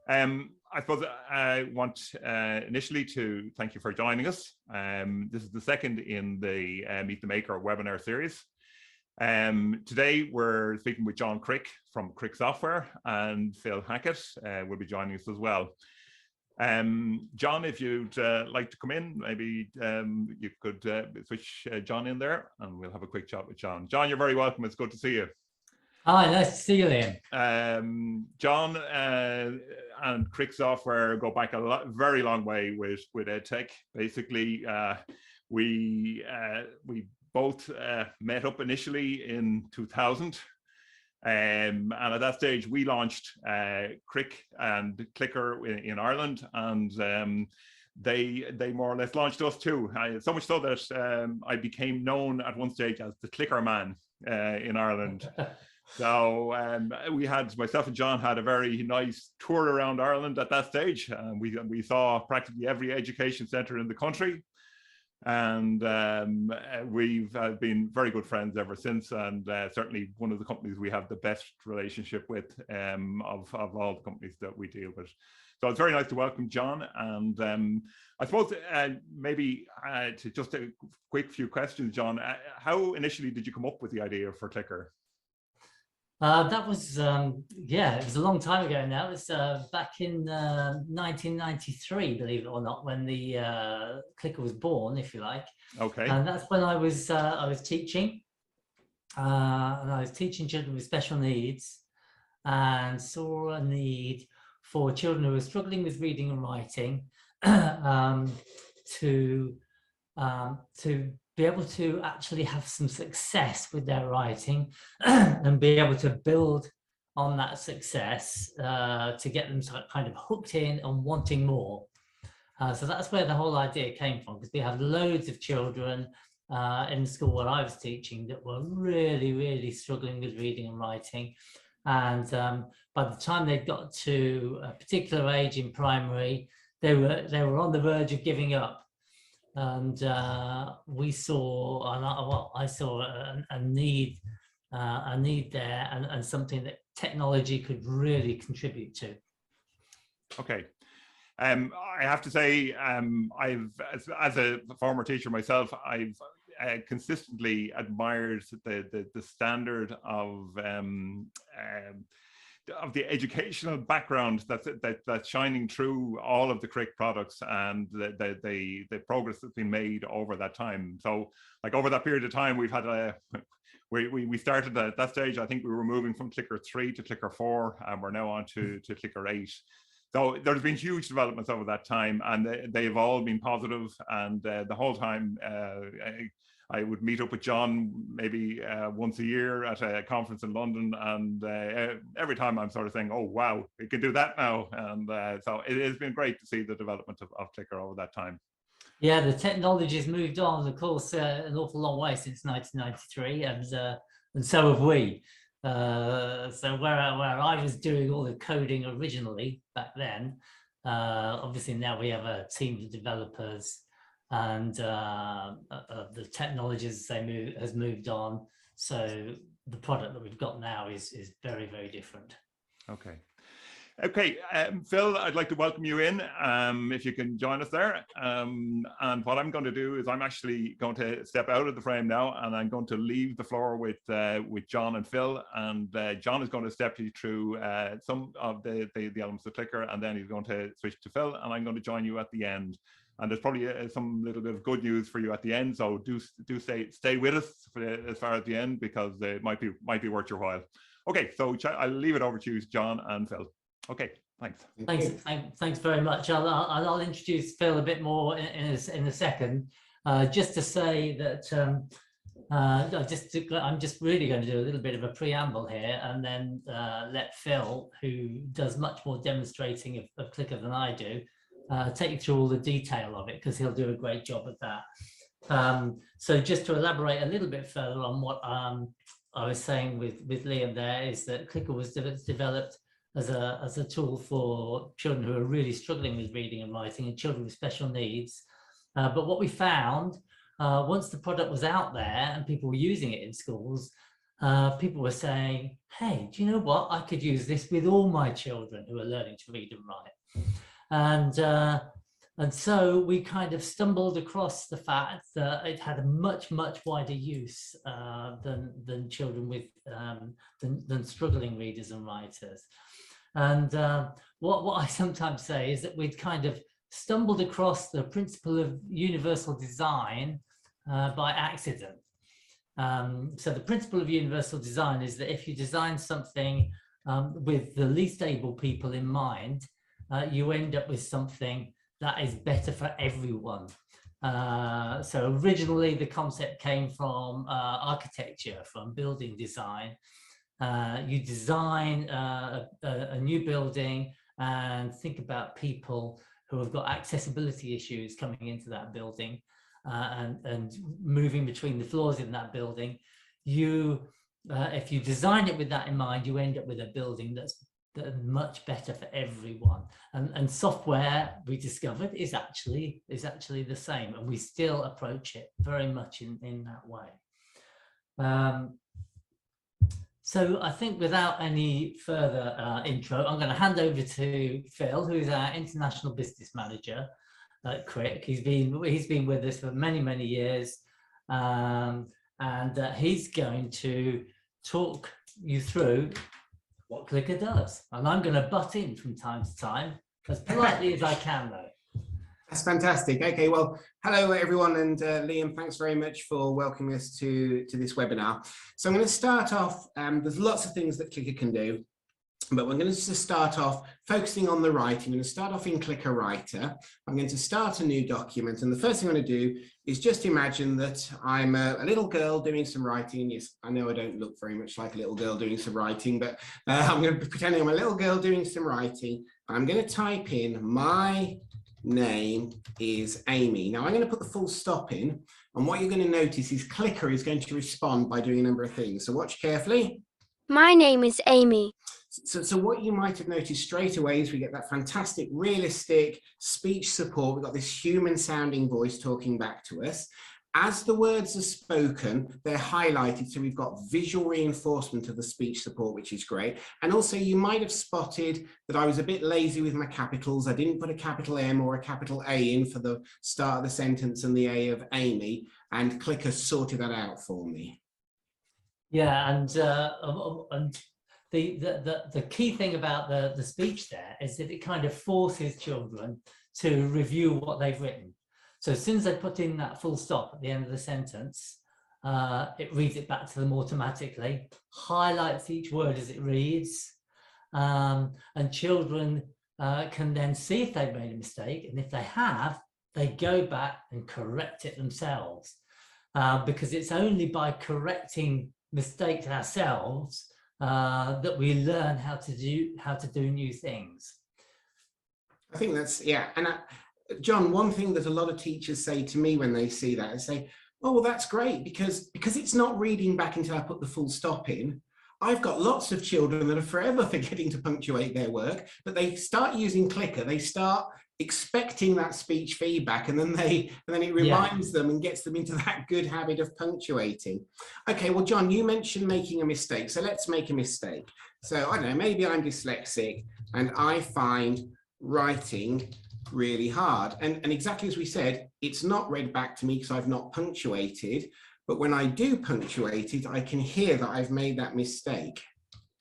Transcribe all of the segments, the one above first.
I suppose I want initially to thank you for joining us. This is the second in the Meet the Maker webinar series. Today we're speaking with John Crick from Crick Software, and Phil Hackett will be joining us as well. John, if you'd like to come in, maybe you could switch John in there and we'll have a quick chat with John. John, you're very welcome. It's good to see you. Hi, nice to see you, Liam. John and Crick Software go back a very long way with Edtech. Basically, we both met up initially in 2000. And at that stage, we launched Crick and Clicker in Ireland, and they more or less launched us too. So much so that I became known at one stage as the Clicker Man in Ireland. So we had, myself and John had a very nice tour around Ireland at that stage. We saw practically every education centre in the country. And we've been very good friends ever since, and certainly one of the companies we have the best relationship with of all the companies that we deal with. So it's very nice to welcome John, and I suppose maybe to just a quick few questions, John. How initially did you come up with the idea for Clicker? That was, yeah, it was a long time ago now. It was back in 1993, believe it or not, when the Clicker was born, if you like. Okay. And that's when I was teaching, and I was teaching children with special needs, and saw a need for children who were struggling with reading and writing to be able to actually have some success with their writing and be able to build on that success to get them kind of hooked in and wanting more. So that's where the whole idea came from, because we have loads of children in the school where I was teaching that were really, really struggling with reading and writing. And by the time they got to a particular age in primary, they were on the verge of giving up. And we saw, well, I saw a need there, and something that technology could really contribute to. Okay. I have to say, as a former teacher myself, I've consistently admired the standard of the educational background that's shining through all of the Crick products, and the progress that's been made over that time. So, like, over that period of time, we've had we started at that stage. I think we were moving from Clicker 3 to Clicker 4, and we're now on to Clicker 8. So there's been huge developments over that time, and they've all been positive. And the whole time, I would meet up with John maybe once a year at a conference in London, and every time I'm sort of saying, oh, wow, we can do that now. And so it has been great to see the development of Clicker over that time. Yeah, the technology has moved on, of course, an awful long way since 1993, and so have we. So where I was doing all the coding originally back then, obviously now we have a team of developers, and the technologies has moved on. So the product that we've got now is very, very different. Okay. Okay, Phil, I'd like to welcome you in, if you can join us there. And what I'm going to do is I'm actually going to step out of the frame now, and I'm going to leave the floor with John and Phil. And John is going to step you through some of the elements of Clicker, and then he's going to switch to Phil, and I'm going to join you at the end. And there's probably some little bit of good news for you at the end, so do stay with us as far as the end, because it might be worth your while. Okay, so I'll leave it over to you, John and Phil. Okay, thanks. Thanks very much. I'll introduce Phil a bit more in a second. Just to say that I'm just really going to do a little bit of a preamble here, and then let Phil, who does much more demonstrating of Clicker than I do, take you through all the detail of it, because he'll do a great job of that. So just to elaborate a little bit further on what I was saying with Liam there, is that Clicker was developed as a tool for children who are really struggling with reading and writing, and children with special needs. But what we found, once the product was out there and people were using it in schools, people were saying, hey, do you know what? I could use this with all my children who are learning to read and write. And so we kind of stumbled across the fact that it had a much wider use than children with than struggling readers and writers. And what I sometimes say is that we'd kind of stumbled across the principle of universal design by accident. So the principle of universal design is that if you design something with the least able people in mind, you end up with something that is better for everyone. So originally the concept came from architecture, from building design. You design a new building and think about people who have got accessibility issues coming into that building and moving between the floors in that building. If you design it with that in mind, you end up with a building that's much better for everyone. And software, we discovered, is actually the same, and we still approach it very much in that way. So I think without any further intro, I'm going to hand over to Phil, who's our international business manager at Crick. He's been with us for many years, and he's going to talk you through what Clicker does. And I'm going to butt in from time to time, as politely as I can, though. That's fantastic. Okay, well, hello everyone, and Liam, thanks very much for welcoming us to this webinar. So I'm going to start off, there's lots of things that Clicker can do, but we're going to just start off focusing on the writing. I'm going to start off in Clicker Writer. I'm going to start a new document, and the first thing I'm going to do is just imagine that I'm a little girl doing some writing. Yes, I know I don't look very much like a little girl doing some writing, but I'm going to be pretending I'm a little girl doing some writing. I'm going to type in my name is Amy. Now I'm going to put the full stop in, and what you're going to notice is Clicker is going to respond by doing a number of things. So watch carefully. My name is Amy. So what you might have noticed straight away is we get that fantastic realistic speech support. We've got this human sounding voice talking back to us. As the words are spoken, they're highlighted, so we've got visual reinforcement of the speech support, which is great. And also you might have spotted that I was a bit lazy with my capitals. I didn't put a capital M or a capital A in for the start of the sentence and the A of Amy, and Clicker sorted that out for me. Yeah, and the key thing about the speech there is that it kind of forces children to review what they've written. So as soon as they put in that full stop at the end of the sentence, it reads it back to them automatically, highlights each word as it reads, and children can then see if they've made a mistake, and if they have, they go back and correct it themselves, because it's only by correcting mistakes ourselves that we learn how to do new things. I think that's, yeah, and John, one thing that a lot of teachers say to me when they see that is say, oh, well, that's great, because it's not reading back until I put the full stop in. I've got lots of children that are forever forgetting to punctuate their work, but they start using Clicker, they start expecting that speech feedback, and then it reminds them and gets them into that good habit of punctuating. Okay, well, John, you mentioned making a mistake, so let's make a mistake. So I don't know, maybe I'm dyslexic and I find writing really hard, and exactly as we said, it's not read back to me because I've not punctuated, but when I do punctuate it, I can hear that I've made that mistake.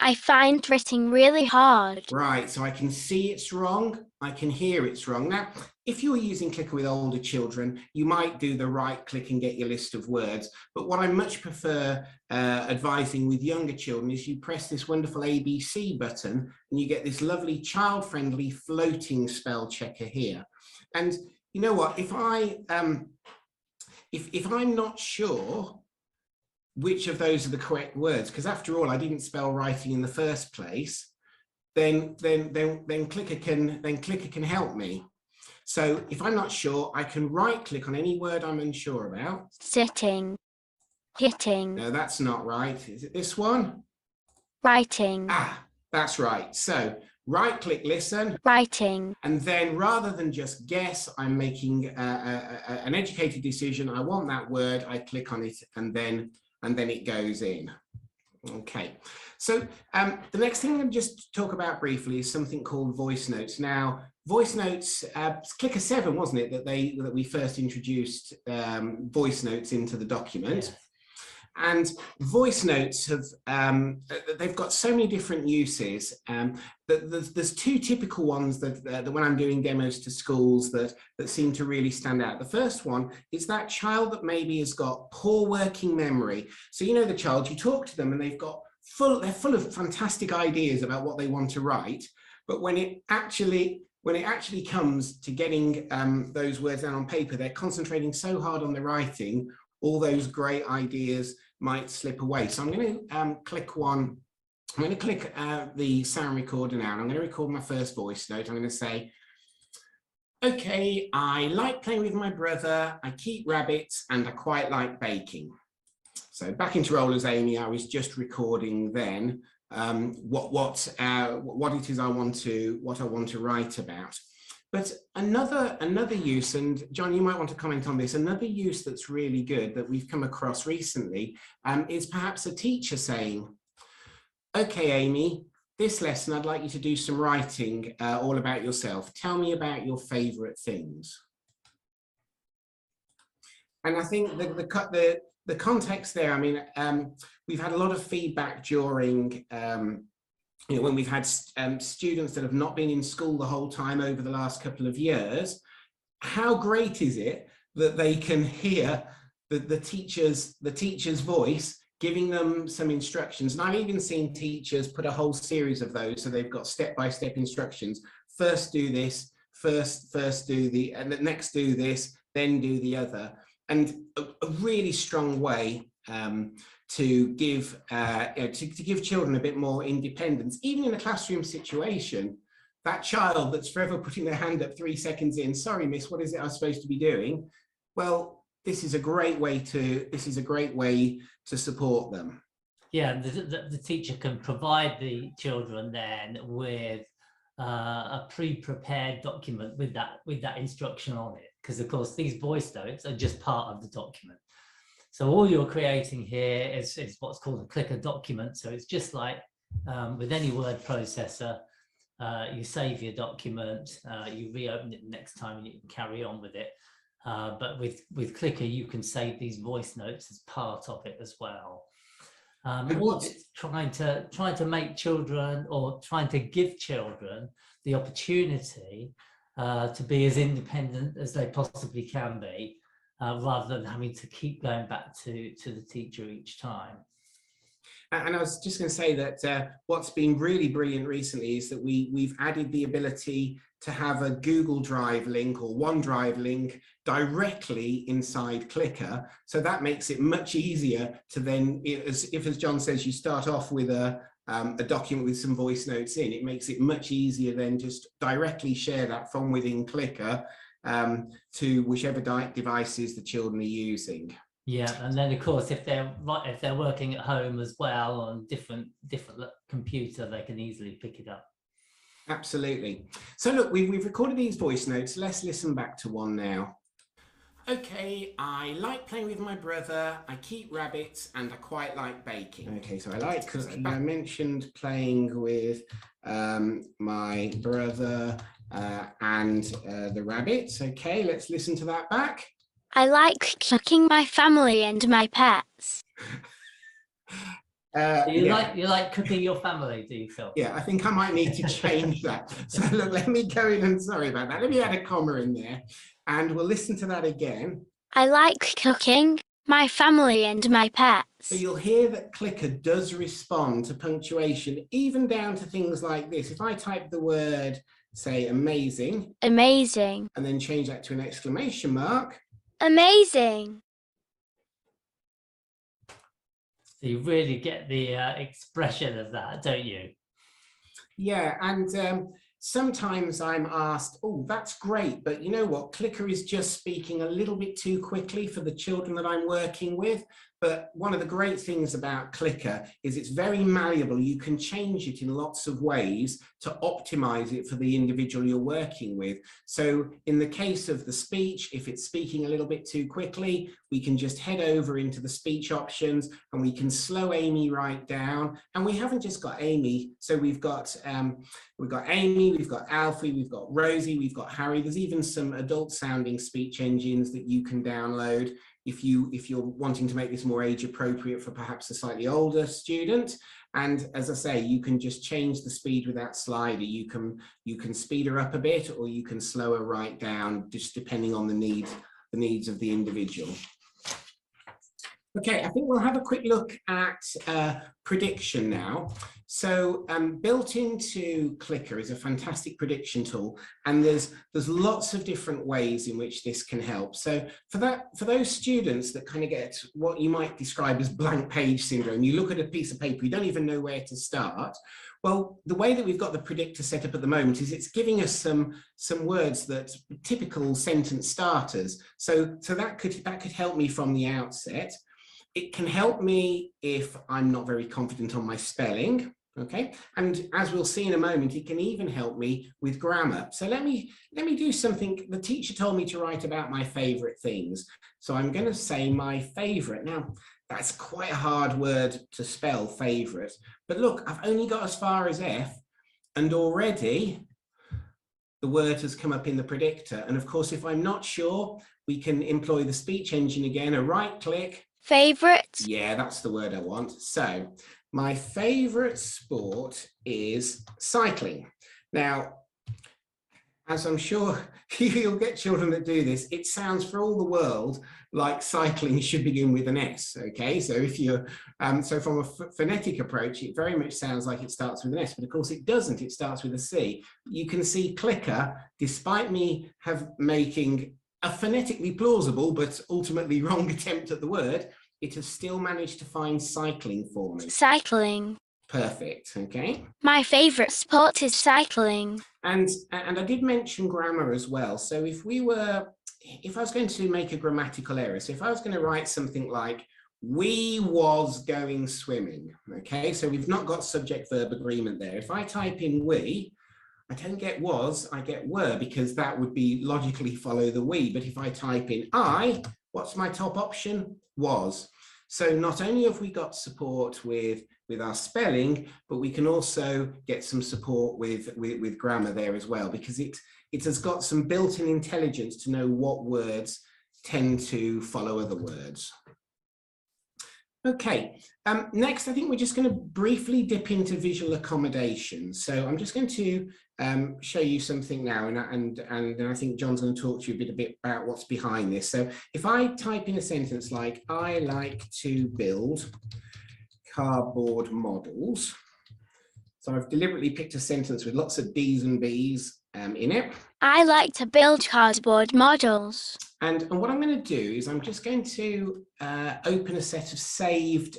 I find writing really hard. Right, so I can see it's wrong, I can hear it's wrong. Now, if you were using Clicker with older children, you might do the right click and get your list of words. But what I much prefer advising with younger children is you press this wonderful ABC button and you get this lovely child-friendly floating spell checker here. And you know what, if I'm not sure which of those are the correct words, because after all, I didn't spell writing in the first place, then Clicker can help me. So if I'm not sure, I can right click on any word I'm unsure about. Sitting. Hitting. No, that's not right. Is it this one? Writing. Ah, that's right. So right click, listen. Writing. And then rather than just guess, I'm making an educated decision. I want that word, I click on it, and then it goes in. Okay, so the next thing I'm going to just talk about briefly is something called voice notes. Now, voice notes, Clicker 7, wasn't it, that we first introduced voice notes into the document. Yes. And voice notes have, they've got so many different uses. There's two typical ones that when I'm doing demos to schools that seem to really stand out. The first one is that child that maybe has got poor working memory. So you know the child, you talk to them and they're full of fantastic ideas about what they want to write, but when it actually comes to getting those words down on paper, they're concentrating so hard on the writing, all those great ideas might slip away. So I'm going to click one. I'm going to click the sound recorder now. And I'm going to record my first voice note. I'm going to say, okay, I like playing with my brother. I keep rabbits and I quite like baking. So back into roll as Amy, I was just recording then what it is I want to write about. But another use, and John, you might want to comment on this, another use that's really good that we've come across recently is perhaps a teacher saying, okay, Amy, this lesson, I'd like you to do some writing all about yourself. Tell me about your favorite things. And I think the context there, I mean, we've had a lot of feedback during when we've had students that have not been in school the whole time over the last couple of years. How great is it that they can hear the teacher's voice giving them some instructions? And I've even seen teachers put a whole series of those, so they've got step-by-step instructions. First do this, first do the, and next do this, then do the other. And a really strong way to give children a bit more independence, even in a classroom situation. That child that's forever putting their hand up 3 seconds in, sorry, miss, what is it I'm supposed to be doing? Well, this is a great way to support them. Yeah, the teacher can provide the children then with a pre-prepared document with that instruction on it, because of course these voice notes are just part of the document. So all you're creating here is what's called a clicker document. So it's just like with any word processor, you save your document, you reopen it the next time and you can carry on with it. But with Clicker, you can save these voice notes as part of it as well. It's trying to make children, or trying to give children the opportunity to be as independent as they possibly can be, rather than having to keep going back to the teacher each time. And I was just going to say that what's been really brilliant recently is that we've added the ability to have a Google Drive link or OneDrive link directly inside Clicker. So that makes it much easier to then, as John says, you start off with a document with some voice notes in, it makes it much easier then just directly share that from within Clicker to whichever devices the children are using. Yeah, and then of course if they're working at home as well on different computer, they can easily pick it up. Absolutely. So look, we've recorded these voice notes. Let's listen back to one now. Okay, I like playing with my brother, I keep rabbits, and I quite like baking. Okay, so because I mentioned playing with my brother and the rabbits. Okay, let's listen to that back. I like cooking my family and my pets. You like cooking your family, do you, Phil? Yeah, I think I might need to change that. So look, let me go in and sorry about that. Let me add a comma in there and we'll listen to that again. I like cooking my family and my pets. So you'll hear that Clicker does respond to punctuation, even down to things like this. If I type the word, say, amazing. Amazing. And then change that to an exclamation mark. Amazing. So you really get the expression of that, don't you? Yeah, and sometimes I'm asked, oh, that's great, but you know what? Clicker is just speaking a little bit too quickly for the children that I'm working with. But one of the great things about Clicker is it's very malleable. You can change it in lots of ways to optimize it for the individual you're working with. So in the case of the speech, if it's speaking a little bit too quickly, we can just head over into the speech options and we can slow Amy right down. And we haven't just got Amy. So we've got Amy, we've got Alfie, we've got Rosie, we've got Harry. There's even some adult sounding speech engines that you can download if you're wanting to make this more age appropriate for perhaps a slightly older student. And as I say, you can just change the speed with that slider. You can speed her up a bit, or you can slow her right down, just depending on the needs of the individual. Okay, I think we'll have a quick look at prediction now. So built into Clicker is a fantastic prediction tool, and there's lots of different ways in which this can help. So for those students that kind of get what you might describe as blank page syndrome, you look at a piece of paper, you don't even know where to start. Well, the way that we've got the predictor set up at the moment is it's giving us some words that typical sentence starters. So that could help me from the outset. It can help me if I'm not very confident on my spelling, okay? And as we'll see in a moment, it can even help me with grammar. So let me do something. The teacher told me to write about my favorite things. So I'm going to say my favorite. Now, that's quite a hard word to spell, favorite. But look, I've only got as far as F, and already the word has come up in the predictor. And of course, if I'm not sure, we can employ the speech engine again, a right click. Favorite? Yeah, that's the word I want. So my favorite sport is cycling. Now, as I'm sure you'll get children that do this, it sounds for all the world like cycling should begin with an S, okay? So if you're, so from a phonetic approach, it very much sounds like it starts with an S, but of course it doesn't, it starts with a C. You can see Clicker, despite me making a phonetically plausible but ultimately wrong attempt at the word, it has still managed to find cycling for me. Cycling. Perfect, okay. My favorite sport is cycling. And I did mention grammar as well. So if I was going to make a grammatical error, so if I was going to write something like, we was going swimming, okay? So we've not got subject-verb agreement there. If I type in we, I don't get was, I get were, because that would be logically follow the we. But if I type in I, what's my top option? Was. So not only have we got support with our spelling, but we can also get some support with grammar there as well, because it has got some built-in intelligence to know what words tend to follow other words. Okay, next I think we're just going to briefly dip into visual accommodation. So I'm just going to show you something now, and I think John's going to talk to you a bit about what's behind this. So if I type in a sentence like, I like to build cardboard models. So I've deliberately picked a sentence with lots of D's and B's in it. I like to build cardboard models. And what I'm going to do is I'm just going to open a set of saved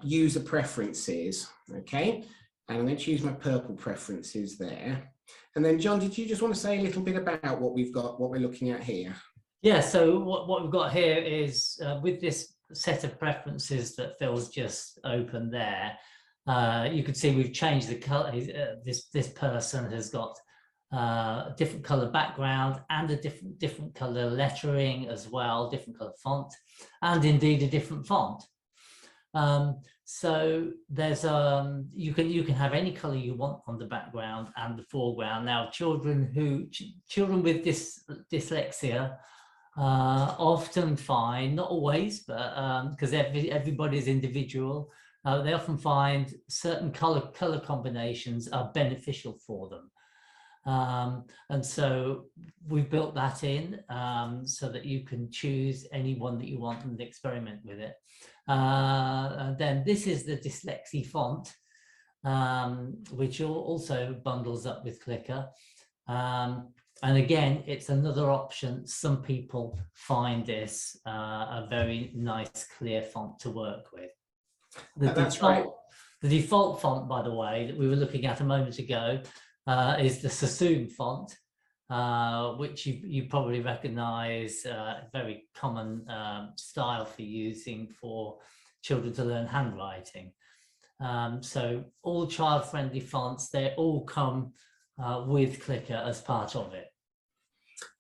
user preferences, okay? And I'm going to choose my purple preferences there. And then John, did you just want to say a little bit about what we're looking at here? Yeah, so what we've got here is with this set of preferences that Phil's just opened there, you can see we've changed the color. This person has got a different color background and a different color lettering as well, different color font, and indeed a different font. So there's you can have any color you want on the background and the foreground. Now, children with dyslexia often find, not always, but because everybody's individual, they often find certain color combinations are beneficial for them. And so we've built that in so that you can choose any one that you want and experiment with it. And then this is the dyslexia font, which also bundles up with Clicker. And again, it's another option. Some people find this a very nice, clear font to work with. The default font, by the way, that we were looking at a moment ago, is the Sassoon font, which you probably recognize, very common style for using for children to learn handwriting. So all child-friendly fonts, they all come with Clicker as part of it.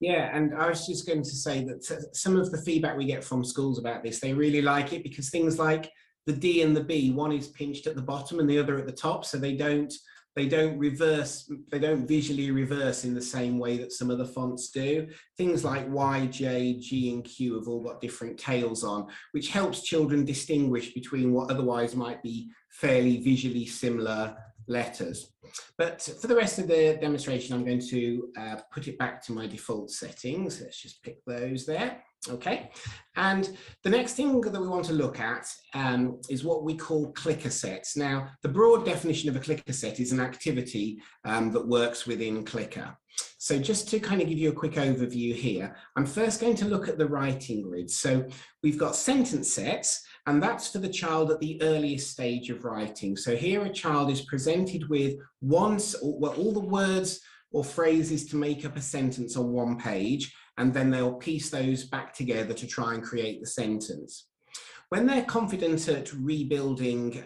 Yeah, and I was just going to say that some of the feedback we get from schools about this, they really like it because things like the D and the B, one is pinched at the bottom and the other at the top, so they don't reverse, they don't visually reverse in the same way that some other fonts do. Things like Y, J, G and Q have all got different tails on, which helps children distinguish between what otherwise might be fairly visually similar letters. But for the rest of the demonstration, I'm going to put it back to my default settings. Let's just pick those there. Okay, and the next thing that we want to look at is what we call clicker sets. Now, the broad definition of a clicker set is an activity that works within Clicker. So just to kind of give you a quick overview here, I'm first going to look at the writing grid. So we've got sentence sets, and that's for the child at the earliest stage of writing. So here a child is presented with all the words or phrases to make up a sentence on one page, and then they'll piece those back together to try and create the sentence. When they're confident at rebuilding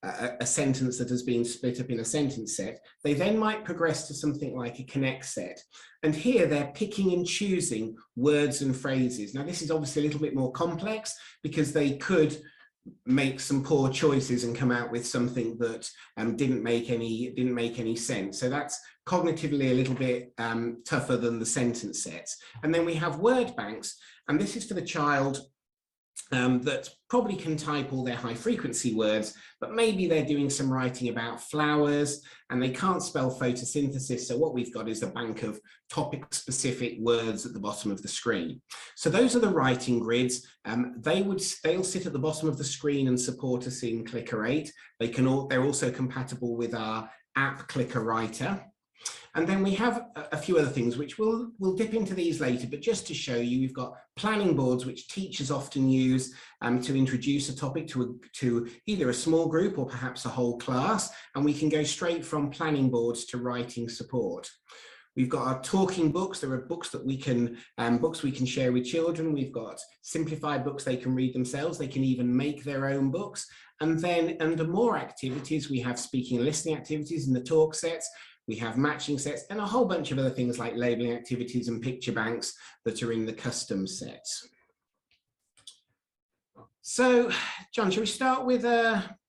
a sentence that has been split up in a sentence set, they then might progress to something like a connect set. And here they're picking and choosing words and phrases. Now, this is obviously a little bit more complex because they could make some poor choices and come out with something that didn't make any sense. So that's cognitively a little bit tougher than the sentence sets. And then we have word banks, and this is for the child that probably can type all their high frequency words, but maybe they're doing some writing about flowers and they can't spell photosynthesis. So what we've got is a bank of topic specific words at the bottom of the screen. So those are the writing grids. They'll sit at the bottom of the screen and support us in Clicker 8. They're also compatible with our app Clicker Writer. And then we have a few other things which we'll dip into these later, but just to show you, we've got planning boards which teachers often use to introduce a topic to either a small group or perhaps a whole class, and we can go straight from planning boards to writing support. We've got our talking books. There are books that we can share with children. We've got simplified books they can read themselves. They can even make their own books. And then under more activities, we have speaking and listening activities in the talk sets. We have matching sets and a whole bunch of other things like labeling activities and picture banks that are in the custom sets. So, John, shall we start with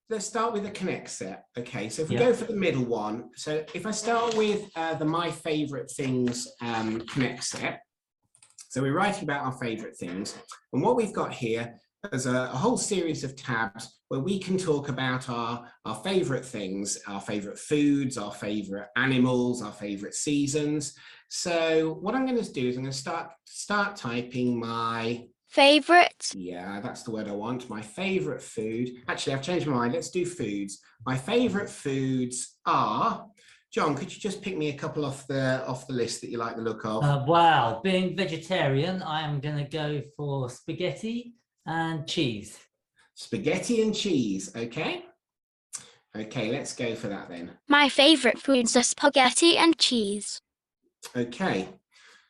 let's start with a connect set. Okay, so if we go for the middle one, so if I start with the My Favorite Things connect set, so we're writing about our favorite things, and what we've got here is a whole series of tabs where we can talk about our favorite things, our favorite foods, our favorite animals, our favorite seasons. So what I'm going to do is I'm going to start typing my favorite. Yeah, that's the word I want. My favorite food. Actually, I've changed my mind. Let's do foods. My favorite foods are, John, could you just pick me a couple off the list that you like the look of? Well, being vegetarian, I am going to go for spaghetti and cheese. Spaghetti and cheese, okay? Okay, let's go for that then. My favorite foods are spaghetti and cheese. Okay,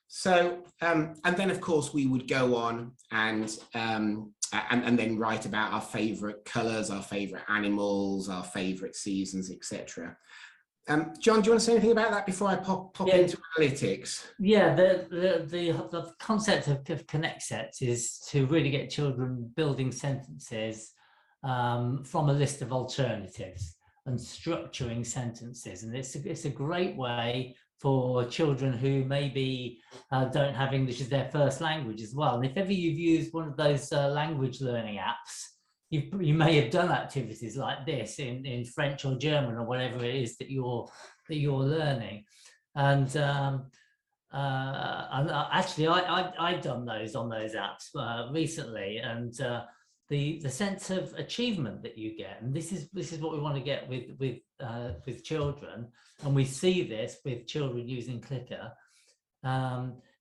so and then of course we would go on and then write about our favorite colors, our favorite animals, our favorite seasons, etc. John, do you want to say anything about that before I pop into analytics? Yeah, the concept of connect sets is to really get children building sentences from a list of alternatives and structuring sentences. And it's a great way for children who maybe don't have English as their first language as well. And if ever you've used one of those language learning apps, you may have done activities like this in French or German or whatever it is that you're learning. And actually, I've done those on those apps recently, and the sense of achievement that you get, and this is what we want to get with children, and we see this with children using Clicker.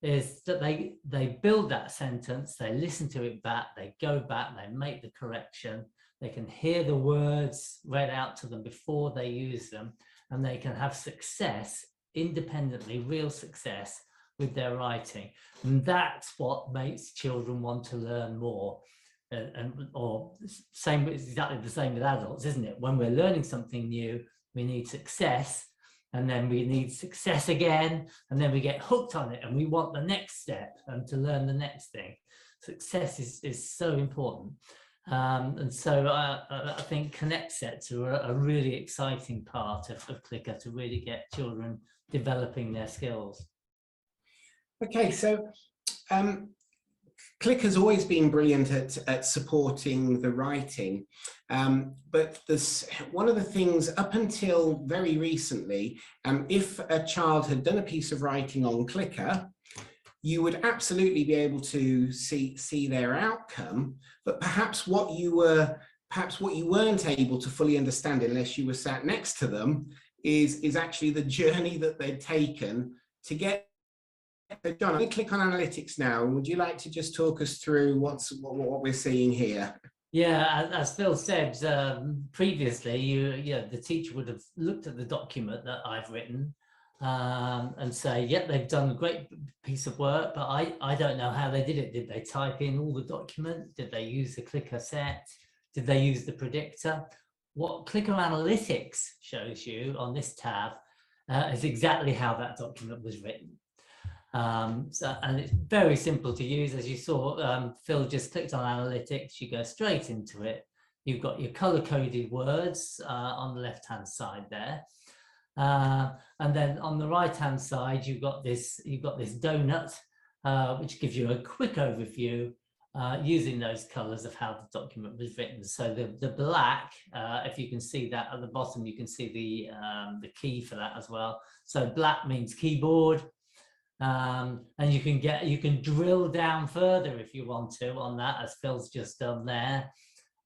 Is that they build that sentence, they listen to it back, they go back, they make the correction, they can hear the words read out to them before they use them, and they can have success independently, real success, with their writing. And that's what makes children want to learn more. Or same, it's exactly the same with adults, isn't it? When we're learning something new, we need success, and then we need success again, and then we get hooked on it and we want the next step and to learn the next thing. Success is so important. And so I think connect sets are a really exciting part of Clicker to really get children developing their skills. Okay, so Click has always been brilliant at supporting the writing, but one of the things up until very recently, if a child had done a piece of writing on Clicker, you would absolutely be able to see their outcome, but perhaps what you weren't able to fully understand unless you were sat next to them is actually the journey that they'd taken to get. John, I'm going to click on analytics now. Would you like to just talk us through what we're seeing here? Yeah, as Phil said previously, the teacher would have looked at the document that I've written and say, yep, they've done a great piece of work, but I don't know how they did it. Did they type in all the documents? Did they use the Clicker set? Did they use the predictor? What Clicker Analytics shows you on this tab is exactly how that document was written. And it's very simple to use. As you saw, Phil just clicked on analytics, you go straight into it. You've got your color-coded words on the left-hand side there. And then on the right-hand side, you've got this donut, which gives you a quick overview using those colors of how the document was written. So the black, if you can see that at the bottom, you can see the key for that as well. So black means keyboard. And you can drill down further if you want to on that, as Phil's just done there,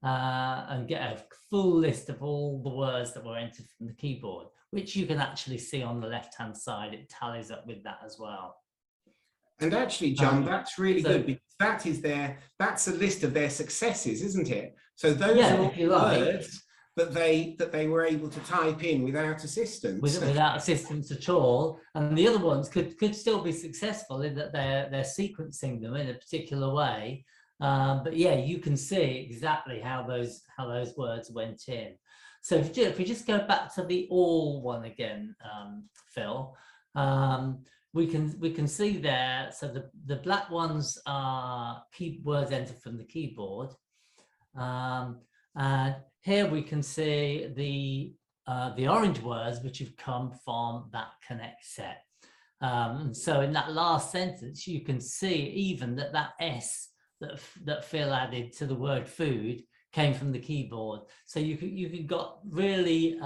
and get a full list of all the words that were entered from the keyboard, which you can actually see on the left-hand side. It tallies up with that as well. And actually, John, that's really good, because that's a list of their successes, isn't it? So those are all words that they were able to type in without assistance. Without assistance at all. And the other ones could still be successful in that they're sequencing them in a particular way. But yeah, you can see exactly how those words went in. So if we just go back to the all one again, Phil, we can see there. So the black ones are words entered from the keyboard. And here we can see the orange words which have come from that connect set. And so in that last sentence, you can see even that S that Phil added to the word food came from the keyboard. So you got really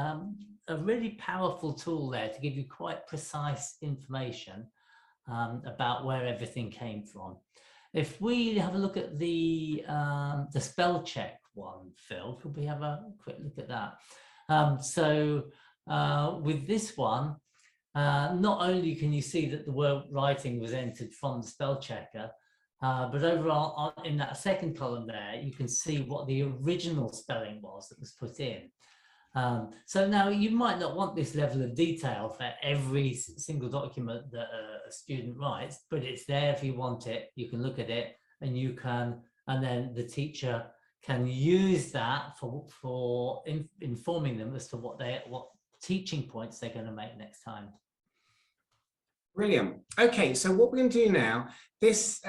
a really powerful tool there to give you quite precise information about where everything came from. If we have a look at the spell check one, Phil, could we have a quick look at that? So with this one, not only can you see that the word writing was entered from the spell checker, but overall in that second column there, you can see what the original spelling was that was put in. So now you might not want this level of detail for every single document that a student writes, but it's there if you want it. You can look at it and and then the teacher can use that for informing them as to what teaching points they're going to make next time. Brilliant. Okay, so what we're going to do now, this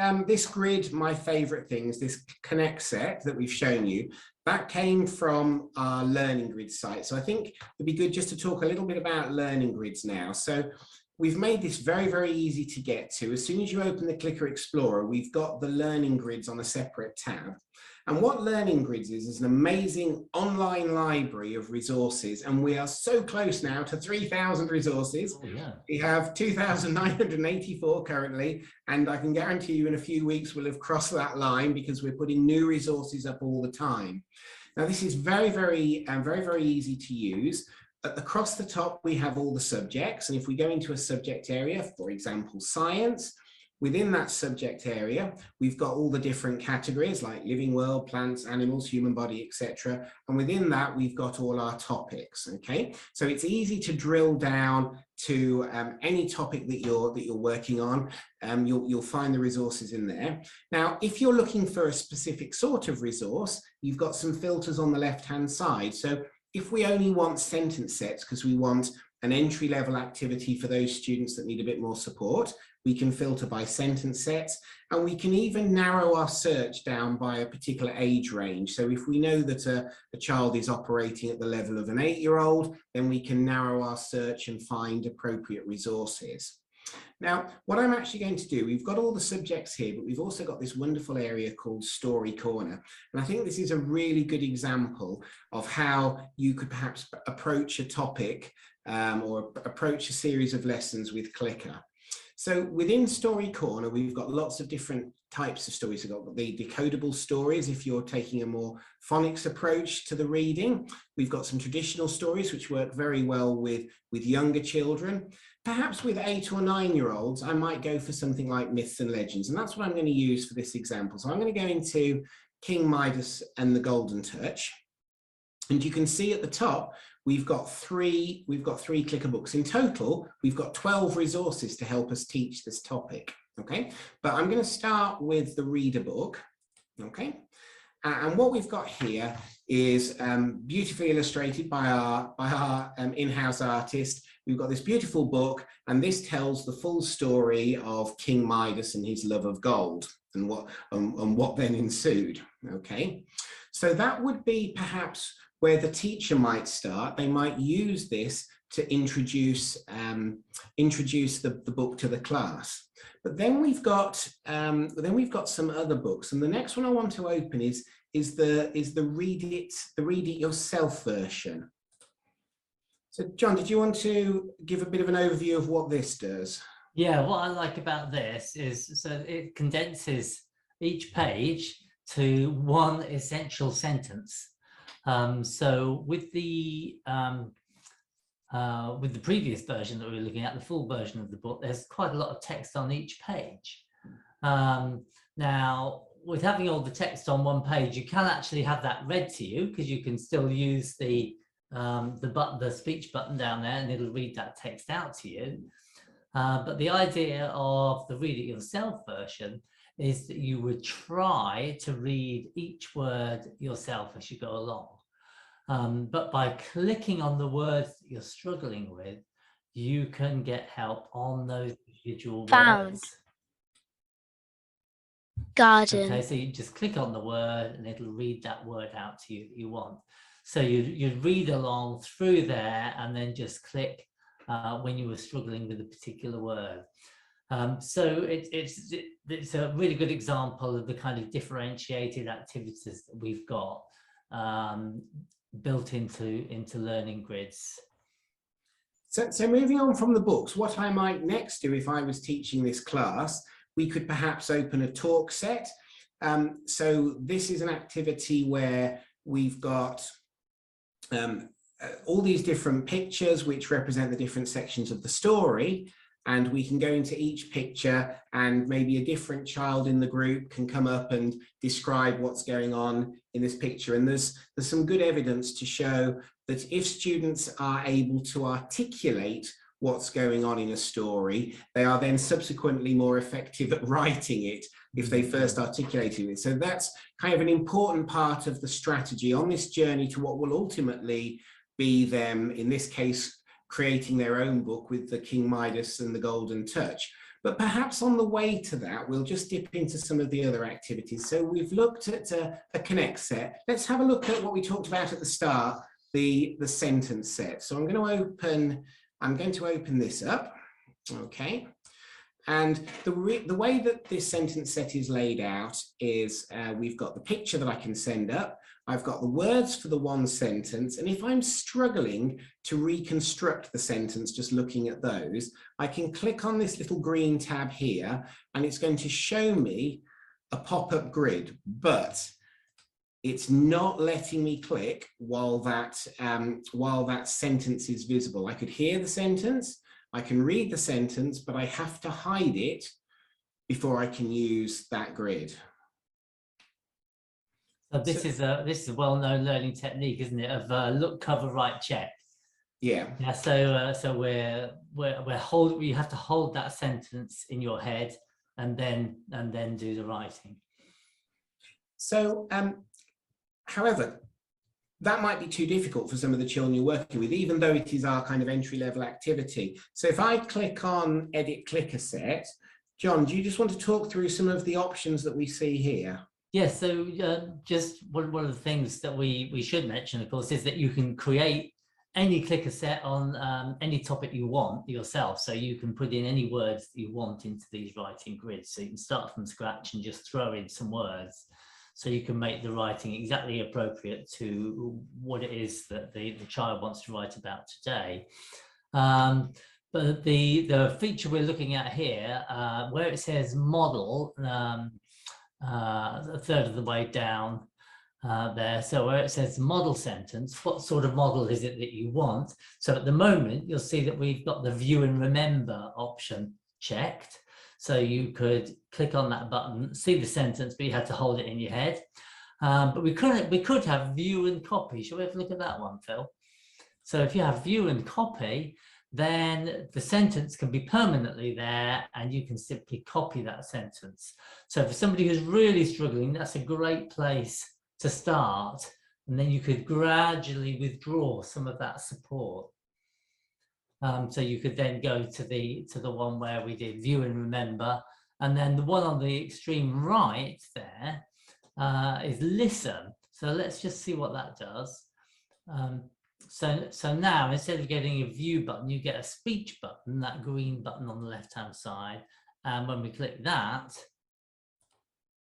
grid, my favorite things, this connect set that we've shown you, that came from our learning grid site. So I think it'd be good just to talk a little bit about learning grids now. So we've made this very, very easy to get to. As soon as you open the Clicker Explorer, we've got the learning grids on a separate tab. And what Learning Grids is an amazing online library of resources. And we are so close now to 3,000 resources. Oh, yeah. We have 2,984 currently. And I can guarantee you in a few weeks, we'll have crossed that line because we're putting new resources up all the time. Now, this is very, very easy to use. Across the top, we have all the subjects. And if we go into a subject area, for example, science, Within that subject area, we've got all the different categories like living world, plants, animals, human body, etc. And within that, we've got all our topics, okay? So it's easy to drill down to any topic that you're working on. You'll find the resources in there. Now, if you're looking for a specific sort of resource, you've got some filters on the left-hand side. So if we only want sentence sets because we want an entry-level activity for those students that need a bit more support, we can filter by sentence sets, and we can even narrow our search down by a particular age range. So if we know that a child is operating at the level of an 8-year-old, then we can narrow our search and find appropriate resources. Now, what I'm actually going to do, we've got all the subjects here, but we've also got this wonderful area called Story Corner. And I think this is a really good example of how you could perhaps approach a topic or approach a series of lessons with Clicker. So within Story Corner, we've got lots of different types of stories. We've got the decodable stories, if you're taking a more phonics approach to the reading. We've got some traditional stories, which work very well with younger children. Perhaps with 8 or 9-year-olds, I might go for something like myths and legends. And that's what I'm going to use for this example. So I'm going to go into King Midas and the Golden Touch. And you can see at the top, we've got three Clicker books. In total, we've got 12 resources to help us teach this topic, okay? But I'm going to start with the reader book, okay? And what we've got here is beautifully illustrated by our in-house artist. We've got this beautiful book, and this tells the full story of King Midas and his love of gold and what then ensued, okay? So that would be perhaps where the teacher might start. They might use this to introduce the book to the class. But then we've got some other books, and the next one I want to open is the read it yourself version. So John, did you want to give a bit of an overview of what this does? Yeah, what I like about this is so it condenses each page to one essential sentence. So with the previous version that we were looking at, the full version of the book, there's quite a lot of text on each page. Now, with having all the text on one page, you can actually have that read to you because you can still use the speech button down there, and it'll read that text out to you. But the idea of the read it yourself version is that you would try to read each word yourself as you go along. But by clicking on the words that you're struggling with, you can get help on those individual words. Garden. Okay, so you just click on the word and it'll read that word out to you that you want. So you'd read along through there and then just click when you were struggling with a particular word. So it's a really good example of the kind of differentiated activities that we've got built into learning grids. So moving on from the books, what I might next do if I was teaching this class, we could perhaps open a talk set. So this is an activity where we've got all these different pictures which represent the different sections of the story, and we can go into each picture and maybe a different child in the group can come up and describe what's going on in this picture. And there's some good evidence to show that if students are able to articulate what's going on in a story, they are then subsequently more effective at writing it if they first articulated it. So that's kind of an important part of the strategy on this journey to what will ultimately be them, in this case, creating their own book with the King Midas and the Golden Touch. But perhaps on the way to that, we'll just dip into some of the other activities. So we've looked at a connect set. Let's have a look at what we talked about at the start, the sentence set. So I'm going to open this up, okay? And the way that this sentence set is laid out is we've got the picture that I can send up. I've got the words for the one sentence. And if I'm struggling to reconstruct the sentence, just looking at those, I can click on this little green tab here, and it's going to show me a pop-up grid, but it's not letting me click while that sentence is visible. I could hear the sentence, I can read the sentence, but I have to hide it before I can use that grid. So this is a well-known learning technique, isn't it? Of look, cover, write, check. Yeah. Yeah. So we're you have to hold that sentence in your head and then do the writing. So, however, that might be too difficult for some of the children you're working with, even though it is our kind of entry-level activity. So if I click on Edit Clicker Set, John, do you just want to talk through some of the options that we see here? Yes, so just one of the things that we should mention, of course, is that you can create any clicker set on any topic you want yourself. So you can put in any words that you want into these writing grids. So you can start from scratch and just throw in some words. So you can make the writing exactly appropriate to what it is that the child wants to write about today. But the feature we're looking at here, where it says model, a third of the way down there, so where it says model sentence, what sort of model is it that you want? So at the moment, you'll see that we've got the view and remember option checked. So you could click on that button, see the sentence, but you had to hold it in your head. But we could have view and copy. Shall we have a look at that one, Phil? So if you have view and copy, then the sentence can be permanently there and you can simply copy that sentence. So for somebody who's really struggling, that's a great place to start. And then you could gradually withdraw some of that support. So you could then go to the one where we did view and remember. And then the one on the extreme right there is listen. So let's just see what that does. So now, instead of getting a view button, you get a speech button, that green button on the left-hand side. And when we click that,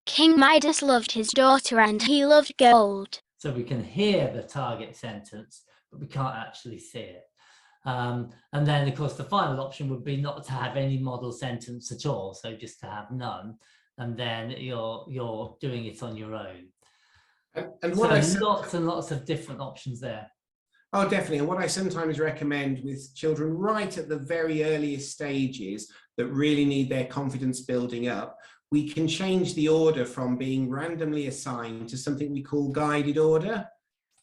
King Midas loved his daughter and he loved gold. so we can hear the target sentence, but we can't actually see it. And then, of course, the final option would be not to have any model sentence at all, so just to have none. And then you're doing it on your own. And what lots and lots of different options there. Oh, definitely. And what I sometimes recommend with children right at the very earliest stages that really need their confidence building up, we can change the order from being randomly assigned to something we call guided order.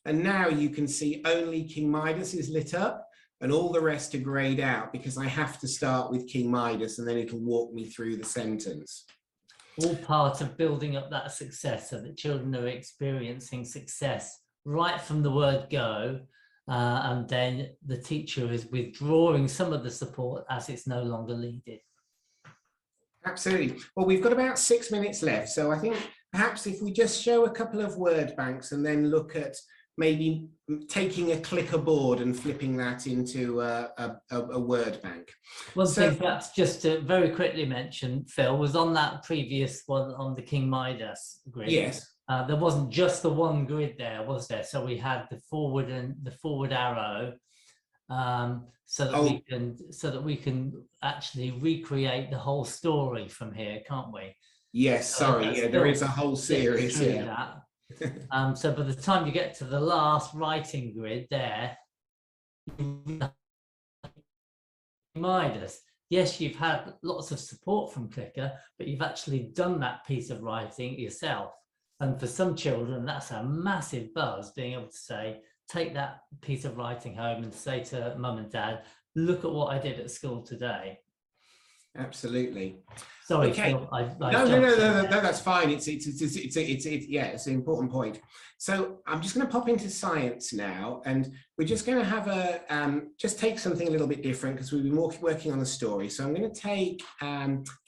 And now you can see only King Midas is lit up and all the rest are grayed out because I have to start with King Midas and then it'll walk me through the sentence. All part of building up that success so that children are experiencing success right from the word go. And then the teacher is withdrawing some of the support as it's no longer needed. Absolutely. Well, we've got about 6 minutes left. So I think perhaps if we just show a couple of word banks and then look at maybe taking a clicker board and flipping that into a word bank. One thing perhaps just to very quickly mention, Phil, was on that previous one on the King Midas grid. Yes. There wasn't just the one grid there, was there? So we had the forward and the forward arrow, so that we can actually recreate the whole story from here, can't we? Yes, sorry, yeah, there is a whole series here. So by the time you get to the last writing grid there, Midas. Yes, you've had lots of support from Clicker, but you've actually done that piece of writing yourself. And for some children, that's a massive buzz, being able to say, take that piece of writing home and say to mum and dad, look at what I did at school today. Absolutely. Sorry, okay. Phil, no, that's fine. It's an important point. So I'm just going to pop into science now, and we're just going to have a just take something a little bit different because we've been working on a story. So I'm going to take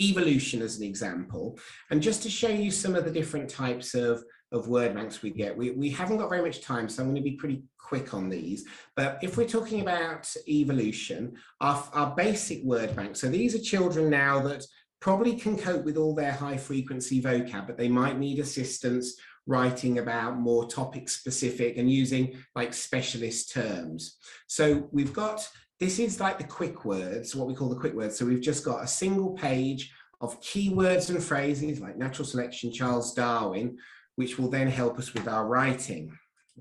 evolution as an example, and just to show you some of the different types of word banks we get. We haven't got very much time, so I'm going to be pretty quick on these. But if we're talking about evolution, our basic word bank, so these are children now that probably can cope with all their high frequency vocab, but they might need assistance writing about more topic specific and using like specialist terms. So we've got, this is like the quick words, what we call the quick words. So we've just got a single page of keywords and phrases like natural selection, Charles Darwin, which will then help us with our writing.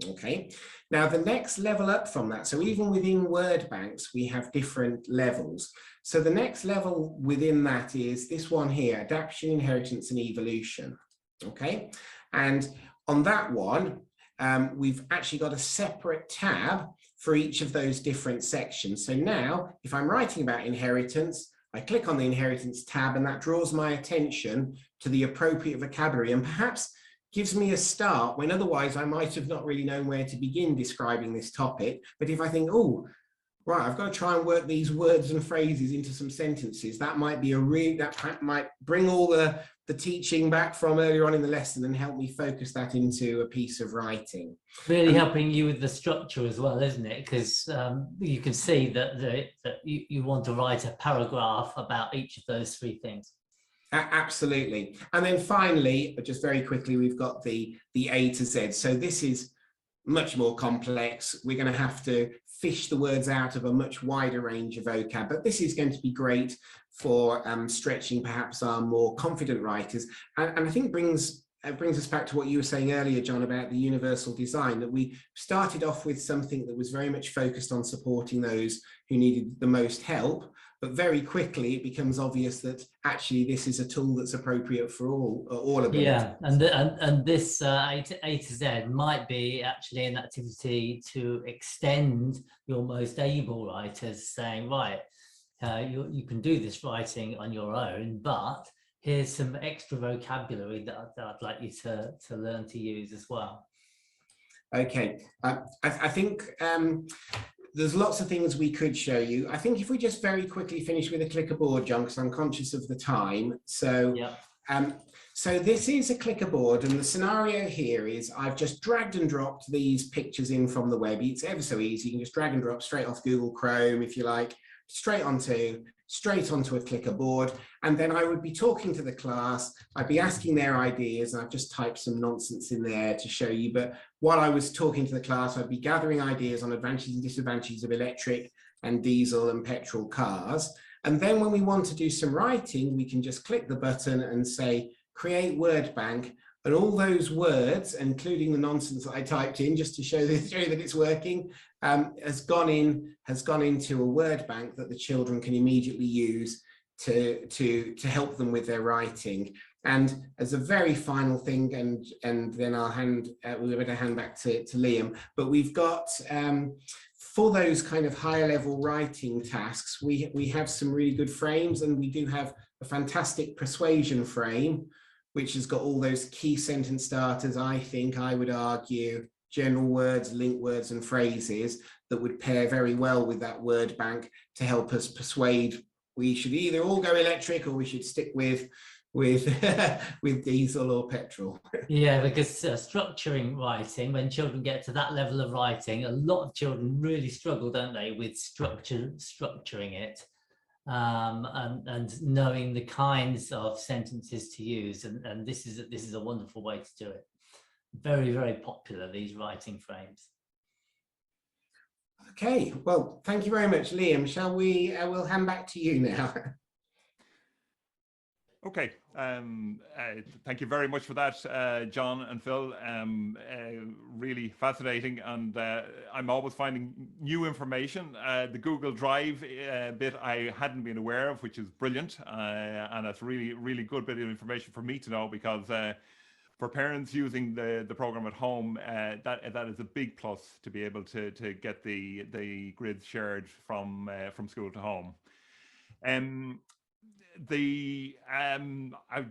Okay, now the next level up from that, so even within word banks, we have different levels. So the next level within that is this one here, adaptation, inheritance, and evolution. Okay, and on that one, we've actually got a separate tab for each of those different sections. So now, if I'm writing about inheritance, I click on the inheritance tab, and that draws my attention to the appropriate vocabulary, and perhaps gives me a start when otherwise I might have not really known where to begin describing this topic. But if I think, oh, right, I've got to try and work these words and phrases into some sentences, that might be that might bring all the teaching back from earlier on in the lesson and help me focus that into a piece of writing. Really helping you with the structure as well, isn't it? Because you can see that you want to write a paragraph about each of those three things. Absolutely. And then finally, just very quickly, we've got the A to Z. So this is much more complex. We're going to have to fish the words out of a much wider range of vocab, but this is going to be great for stretching perhaps our more confident writers. And I think brings us back to what you were saying earlier, John, about the universal design, that we started off with something that was very much focused on supporting those who needed the most help. But very quickly, it becomes obvious that actually this is a tool that's appropriate for all of them. Yeah, and this A to Z might be actually an activity to extend your most able writers, saying, right, you can do this writing on your own, but here's some extra vocabulary that I'd like you to learn to use as well. Okay, I think there's lots of things we could show you. I think if we just very quickly finish with a clicker board, John, because I'm conscious of the time. So, yeah. So this is a clicker board, and the scenario here is I've just dragged and dropped these pictures in from the web. It's ever so easy. You can just drag and drop straight off Google Chrome, if you like, straight onto a clicker board. And then I would be talking to the class, I'd be asking their ideas, and I've just typed some nonsense in there to show you. But while I was talking to the class, I'd be gathering ideas on advantages and disadvantages of electric and diesel and petrol cars. And then when we want to do some writing, we can just click the button and say, create word bank. And all those words, including the nonsense that I typed in, just to show you that it's working, has gone into a word bank that the children can immediately use to help them with their writing. And as a very final thing, and then I'll we're going to hand back to Liam. But we've got for those kind of higher level writing tasks, we have some really good frames, and we do have a fantastic persuasion frame, which has got all those key sentence starters, I would argue, general words, link words, and phrases that would pair very well with that word bank to help us persuade we should either all go electric or we should stick with diesel or petrol. Yeah, because structuring writing, when children get to that level of writing, a lot of children really struggle, don't they, with structuring it. And knowing the kinds of sentences to use, and this is a wonderful way to do it. Very, very popular, these writing frames. Okay, well, thank you very much, Liam. Shall we? We'll hand back to you now. Okay, thank you very much for that, John and Phil. Really fascinating, and I'm always finding new information. The Google Drive bit I hadn't been aware of, which is brilliant, and it's really, really good bit of information for me to know, because for parents using the program at home, that is a big plus to be able to get the grids shared from school to home. I'm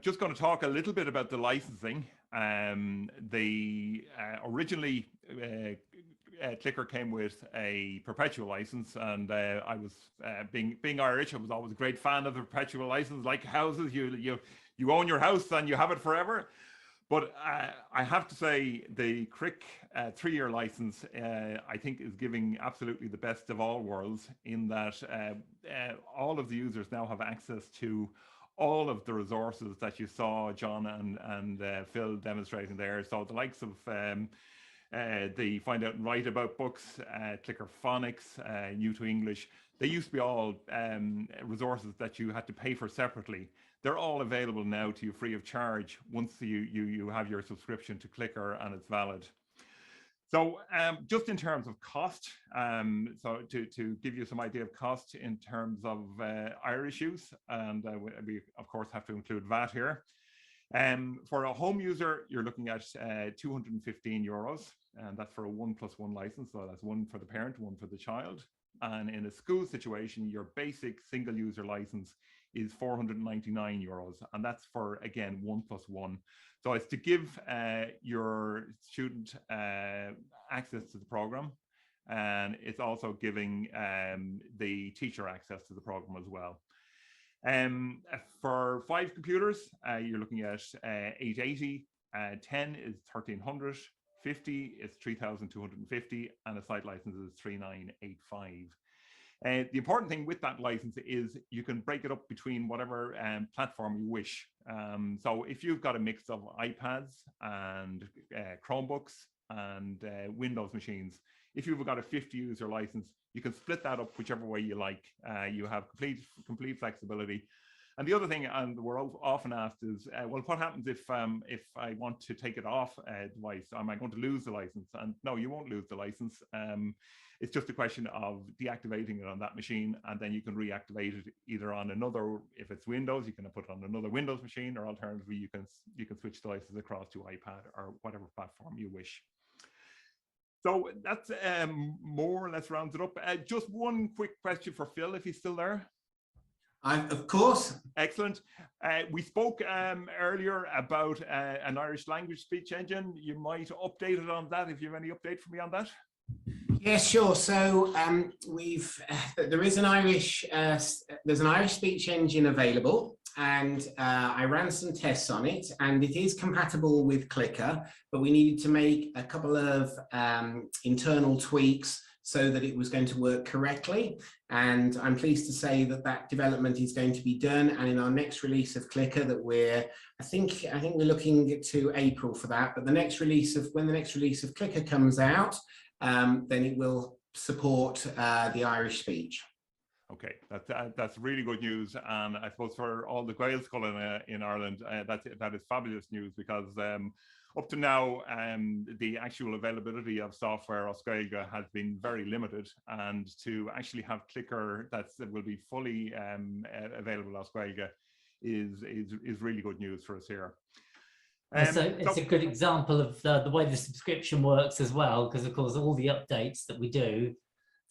just going to talk a little bit about the licensing. Originally Clicker came with a perpetual license, and I was being Irish, I was always a great fan of the perpetual license. Like houses, you own your house and you have it forever. But I have to say the Crick 3-year license, I think, is giving absolutely the best of all worlds, in that all of the users now have access to all of the resources that you saw John and Phil demonstrating there. So the likes of the Find Out and Write About books, Clicker Phonics, New to English, they used to be all resources that you had to pay for separately. They're all available now to you free of charge once you have your subscription to Clicker and it's valid. So just in terms of cost, so to give you some idea of cost in terms of Irish use, and we of course have to include VAT here. For a home user, you're looking at €215, and that's for a 1+1 license. So that's one for the parent, one for the child. And in a school situation, your basic single user license is €499, and that's for, again, 1+1. So it's to give your student access to the program, and it's also giving the teacher access to the program as well. For 5 computers, you're looking at 880, 10 is 1,300, 50 is 3,250, and a site license is 3,985. The important thing with that license is you can break it up between whatever platform you wish. So if you've got a mix of iPads and Chromebooks and Windows machines, if you've got a 50 user license, you can split that up whichever way you like. You have complete flexibility. And the other thing, and we're often asked, is, well, what happens if I want to take it off a device? Am I going to lose the license? And no, you won't lose the license. It's just a question of deactivating it on that machine, and then you can reactivate it either on another. If it's Windows, you can put it on another Windows machine, or alternatively, you can switch the license across to iPad or whatever platform you wish. So that's more or less rounds it up. Just one quick question for Phil, if he's still there. Of course. Excellent. We spoke earlier about an Irish language speech engine. You might update it on that if you have any update for me on that. Yes, sure. So there is an Irish there's an Irish speech engine available, and I ran some tests on it, and it is compatible with Clicker, but we needed to make a couple of internal tweaks so that it was going to work correctly. And I'm pleased to say that that development is going to be done. And in our next release of Clicker, that I think we're looking to April for that. But when the next release of Clicker comes out, then it will support the Irish speech. Okay, that's really good news, and I suppose for all the Gael school in Ireland, that is fabulous news, because up to now, the actual availability of software as Gaeilge has been very limited, and to actually have Clicker that will be fully available as Gaeilge is really good news for us here. So it's a good example of the way the subscription works as well, because of course all the updates that we do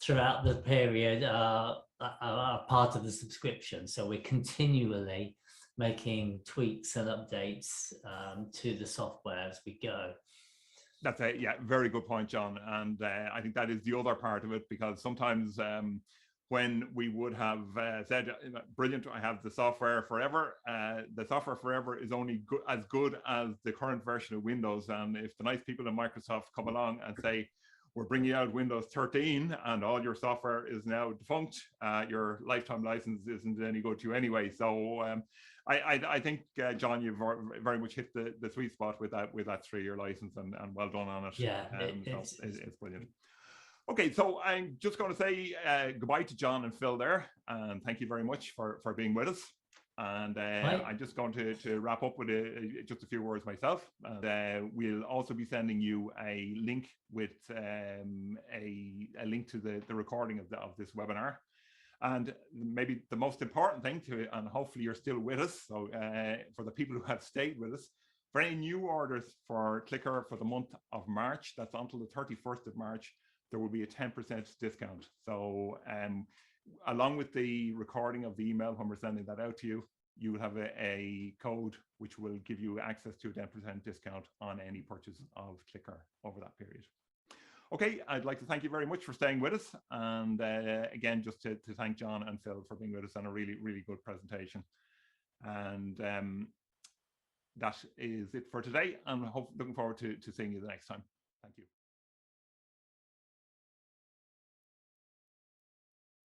throughout the period are part of the subscription. So we're continually making tweaks and updates to the software as we go. That's very good point, John. And I think that is the other part of it, because sometimes when we would have said, brilliant, I have the software forever, the software forever is only as good as the current version of Windows. And if the nice people in Microsoft come along and say, we're bringing out Windows 13 and all your software is now defunct, your lifetime license isn't any good to you anyway. So I think, John, you've very much hit the sweet spot with that 3-year license, and well done on it. Yeah, it's brilliant. Okay, so I'm just going to say goodbye to John and Phil there, and thank you very much for being with us. And I'm just going to wrap up with just a few words myself. We'll also be sending you a link with a link to the recording of this webinar. And maybe the most important thing and hopefully you're still with us, so for the people who have stayed with us, for any new orders for Clicker for the month of March, that's until the 31st of March, there will be a 10% discount. So along with the recording of the email when we're sending that out to you, you will have a code which will give you access to a 10% discount on any purchase of Clicker over that period. Okay, I'd like to thank you very much for staying with us. And again, just to thank John and Phil for being with us on a really, really good presentation. And that is it for today. And looking forward to seeing you the next time. Thank you.